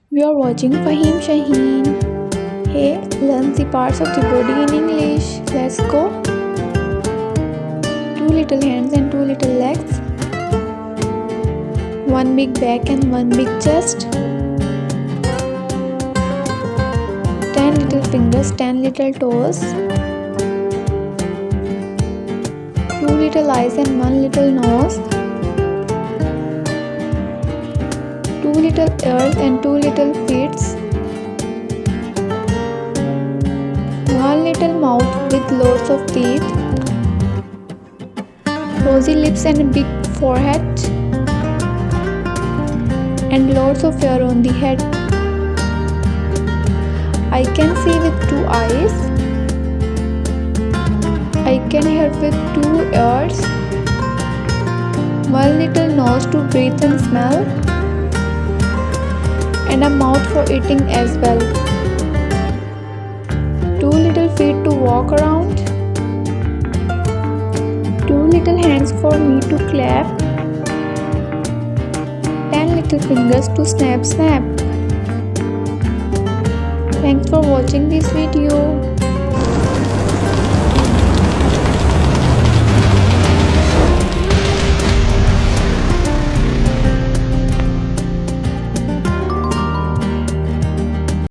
We are watching Faheem Shaheen. Hey, learn the parts of the body in English. Let's go. Two little hands and two little legs. One big back and one big chest. 10 little fingers, 10 little toes. Two little eyes and one little nose. Two little ears and two little feet. One little mouth with lots of teeth. Rosy lips and a big forehead. And lots of hair on the head. I can see with two eyes. I can hear with two ears. One little nose to breathe and smell. And a mouth for eating as well. Two little feet to walk around. Two little hands for me to clap. 10 little fingers to snap. Thanks for watching this video.